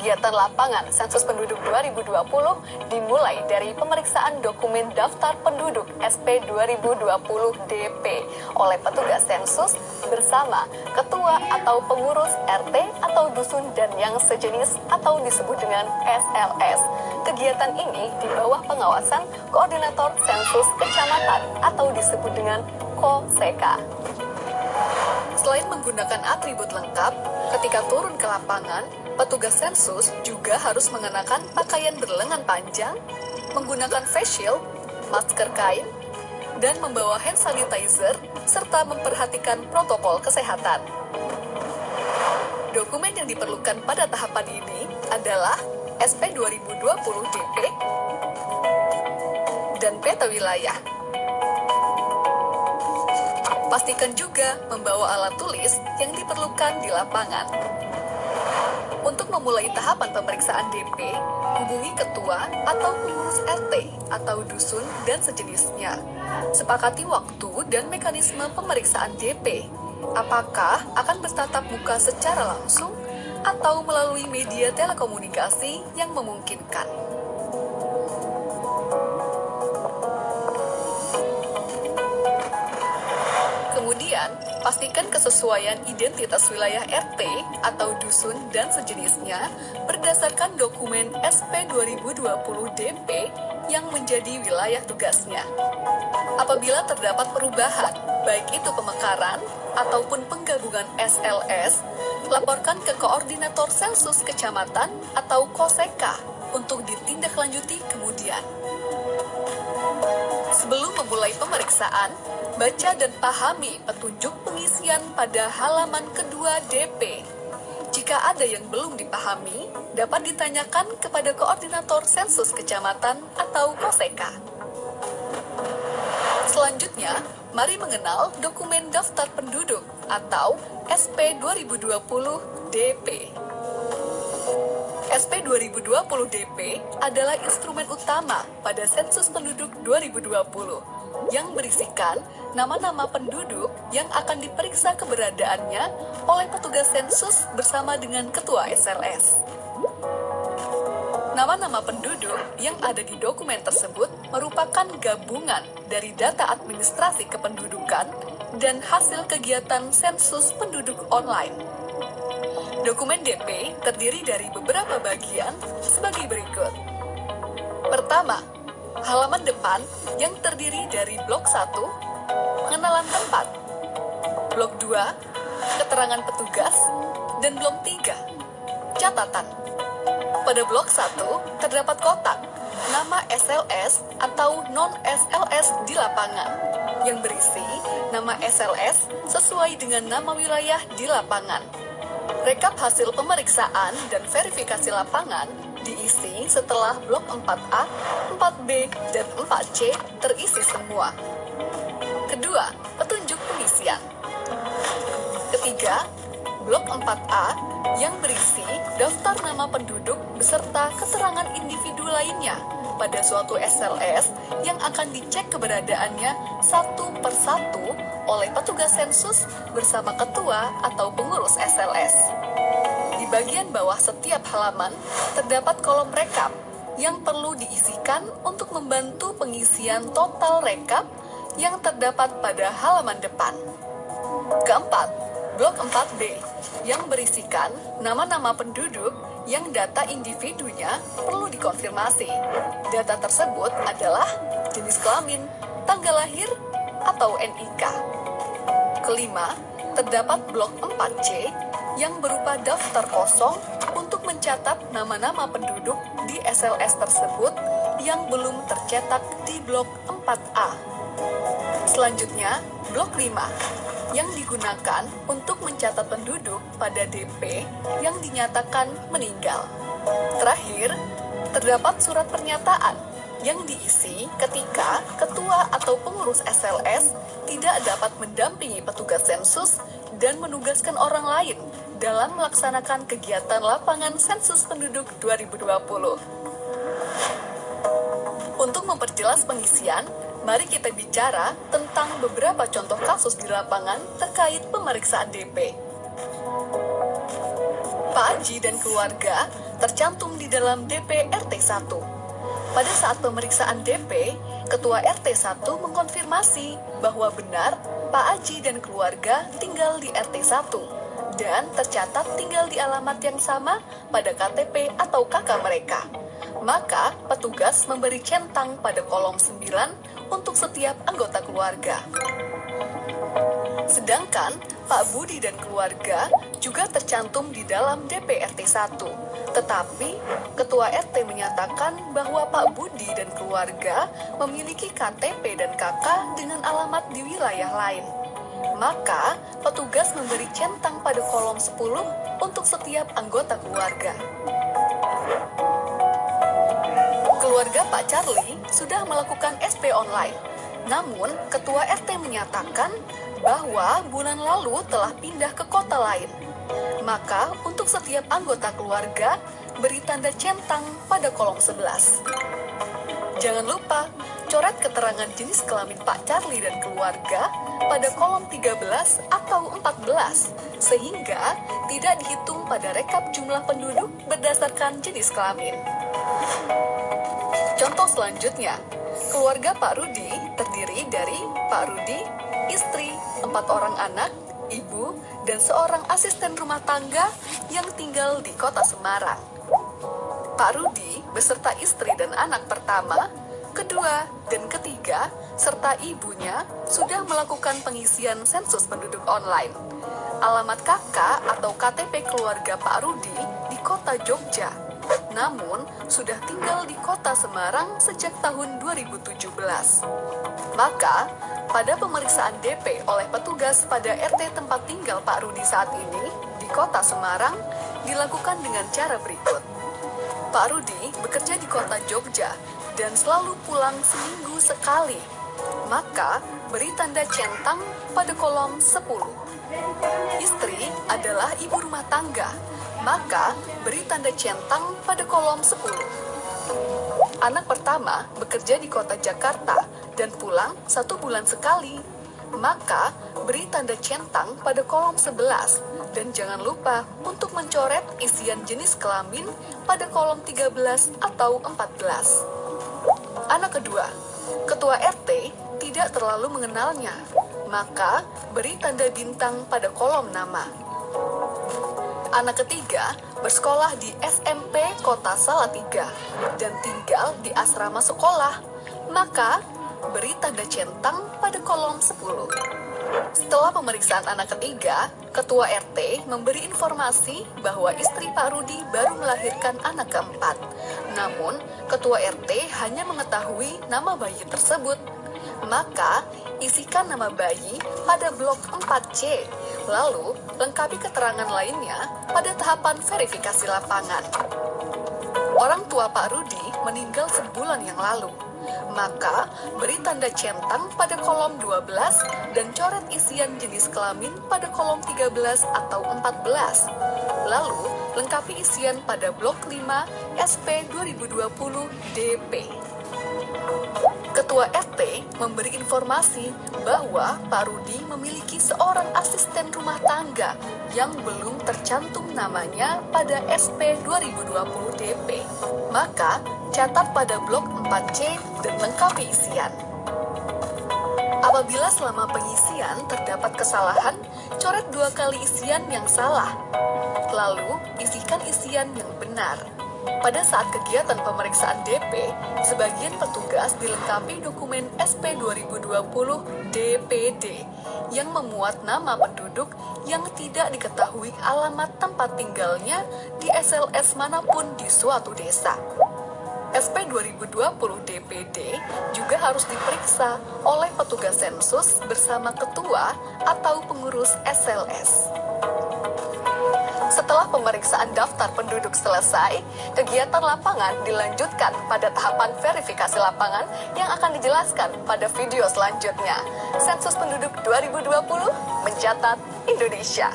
kegiatan lapangan Sensus Penduduk 2020 dimulai dari pemeriksaan dokumen daftar penduduk SP 2020-DP oleh petugas sensus bersama ketua atau pengurus RT atau dusun dan yang sejenis atau disebut dengan SLS. Kegiatan ini di bawah pengawasan Koordinator Sensus Kecamatan atau disebut dengan KOSEKA. Selain menggunakan atribut lengkap, ketika turun ke lapangan, petugas sensus juga harus mengenakan pakaian berlengan panjang, menggunakan face shield, masker kain, dan membawa hand sanitizer, serta memperhatikan protokol kesehatan. Dokumen yang diperlukan pada tahapan ini adalah SP 2020-DP dan peta wilayah. Pastikan juga membawa alat tulis yang diperlukan di lapangan. Untuk memulai tahapan pemeriksaan DP, hubungi ketua atau pengurus RT atau dusun dan sejenisnya. Sepakati waktu dan mekanisme pemeriksaan DP. Apakah akan bertatap muka secara langsung atau melalui media telekomunikasi yang memungkinkan. Kemudian, pastikan kesesuaian identitas wilayah RT atau dusun dan sejenisnya berdasarkan dokumen SP 2020-DP yang menjadi wilayah tugasnya. Apabila terdapat perubahan, baik itu pemekaran ataupun penggabungan SLS, laporkan ke Koordinator Sensus Kecamatan atau KOSEKA untuk ditindaklanjuti kemudian. Sebelum memulai pemeriksaan, baca dan pahami petunjuk pengisian pada halaman kedua DP. Jika ada yang belum dipahami, dapat ditanyakan kepada Koordinator Sensus Kecamatan atau KOSEKA. Selanjutnya, mari mengenal dokumen daftar penduduk atau SP 2020-DP. SP 2020-DP adalah instrumen utama pada Sensus Penduduk 2020 yang berisikan nama-nama penduduk yang akan diperiksa keberadaannya oleh petugas sensus bersama dengan ketua SLS. Nama-nama penduduk yang ada di dokumen tersebut merupakan gabungan dari data administrasi kependudukan dan hasil kegiatan sensus penduduk online. Dokumen DP terdiri dari beberapa bagian sebagai berikut. Pertama, halaman depan yang terdiri dari blok 1, pengenalan tempat, blok 2, keterangan petugas, dan blok 3, catatan. Pada blok 1, terdapat kotak, nama SLS atau non-SLS di lapangan, yang berisi nama SLS sesuai dengan nama wilayah di lapangan. Rekap hasil pemeriksaan dan verifikasi lapangan diisi setelah blok 4A, 4B, dan 4C terisi semua. Kedua, petunjuk pengisian. Ketiga, blok 4A yang berisi daftar nama penduduk beserta keterangan individu lainnya pada suatu SLS yang akan dicek keberadaannya satu persatu oleh petugas sensus bersama ketua atau pengurus SLS. Di bagian bawah setiap halaman terdapat kolom rekap yang perlu diisikan untuk membantu pengisian total rekap yang terdapat pada halaman depan. Keempat, blok 4B yang berisikan nama-nama penduduk yang data individunya perlu dikonfirmasi. Data tersebut adalah jenis kelamin, tanggal lahir, atau NIK. Kelima, terdapat blok 4C yang berupa daftar kosong untuk mencatat nama-nama penduduk di SLS tersebut yang belum tercetak di blok 4A. Selanjutnya, blok 5 yang digunakan untuk mencatat penduduk pada DP yang dinyatakan meninggal. Terakhir, terdapat surat pernyataan yang diisi ketika ketua atau pengurus SLS tidak dapat mendampingi petugas sensus dan menugaskan orang lain dalam melaksanakan kegiatan lapangan sensus penduduk 2020. Untuk memperjelas pengisian, mari kita bicara tentang beberapa contoh kasus di lapangan terkait pemeriksaan DP. Pak Haji dan keluarga tercantum di dalam DP RT1. Pada saat pemeriksaan DP, Ketua RT1 mengkonfirmasi bahwa benar Pak Aji dan keluarga tinggal di RT1 dan tercatat tinggal di alamat yang sama pada KTP atau KK mereka. Maka petugas memberi centang pada kolom 9 untuk setiap anggota keluarga. Sedangkan Pak Budi dan keluarga juga tercantum di dalam DPRT 1. Tetapi Ketua RT menyatakan bahwa Pak Budi dan keluarga memiliki KTP dan KK dengan alamat di wilayah lain. Maka petugas memberi centang pada kolom 10 untuk setiap anggota keluarga. Keluarga Pak Charlie sudah melakukan SP online. Namun, Ketua RT menyatakan bahwa bulan lalu telah pindah ke kota lain. Maka, untuk setiap anggota keluarga, beri tanda centang pada kolom 11. Jangan lupa, coret keterangan jenis kelamin Pak Charlie dan keluarga pada kolom 13 atau 14, sehingga tidak dihitung pada rekap jumlah penduduk berdasarkan jenis kelamin. Contoh selanjutnya, keluarga Pak Rudi terdiri dari Pak Rudi, istri, 4 orang anak, ibu, dan seorang asisten rumah tangga yang tinggal di kota Semarang. Pak Rudi beserta istri dan anak pertama, kedua, dan ketiga, serta ibunya sudah melakukan pengisian sensus penduduk online. Alamat KK atau KTP keluarga Pak Rudi di kota Jogja, namun sudah tinggal di kota Semarang sejak tahun 2017. Maka, pada pemeriksaan DP oleh petugas pada RT tempat tinggal Pak Rudi saat ini di kota Semarang dilakukan dengan cara berikut. Pak Rudi bekerja di kota Jogja dan selalu pulang seminggu sekali. Maka, beri tanda centang pada kolom 10. Istri adalah ibu rumah tangga, maka beri tanda centang pada kolom 10. Anak pertama bekerja di kota Jakarta dan pulang 1 bulan sekali, maka beri tanda centang pada kolom 11 dan jangan lupa untuk mencoret isian jenis kelamin pada kolom 13 atau 14. Anak kedua, Ketua RT tidak terlalu mengenalnya, maka beri tanda bintang pada kolom nama. Anak ketiga bersekolah di SMP Kota Salatiga dan tinggal di asrama sekolah, maka beri tanda centang pada kolom 10. Setelah pemeriksaan anak ketiga, Ketua RT memberi informasi bahwa istri Pak Rudi baru melahirkan anak keempat. Namun, Ketua RT hanya mengetahui nama bayi tersebut. Maka, isikan nama bayi pada blok 4C, lalu lengkapi keterangan lainnya pada tahapan verifikasi lapangan. Orang tua Pak Rudi meninggal sebulan yang lalu, maka beri tanda centang pada kolom 12 dan coret isian jenis kelamin pada kolom 13 atau 14. Lalu, lengkapi isian pada blok 5 SP 2020 DP. Ketua RT memberi informasi bahwa Pak Rudi memiliki seorang asisten rumah tangga yang belum tercantum namanya pada SP 2020 DP. Maka, catat pada blok 4C dan lengkapi isian. Apabila selama pengisian terdapat kesalahan, coret 2 kali isian yang salah. Lalu, isikan isian yang benar. Pada saat kegiatan pemeriksaan DP, sebagian petugas dilengkapi dokumen SP 2020 DPD yang memuat nama penduduk yang tidak diketahui alamat tempat tinggalnya di SLS manapun di suatu desa. SP 2020 DPD juga harus diperiksa oleh petugas sensus bersama ketua atau pengurus SLS. Setelah pemeriksaan daftar penduduk selesai, kegiatan lapangan dilanjutkan pada tahapan verifikasi lapangan yang akan dijelaskan pada video selanjutnya. Sensus Penduduk 2020 mencatat Indonesia.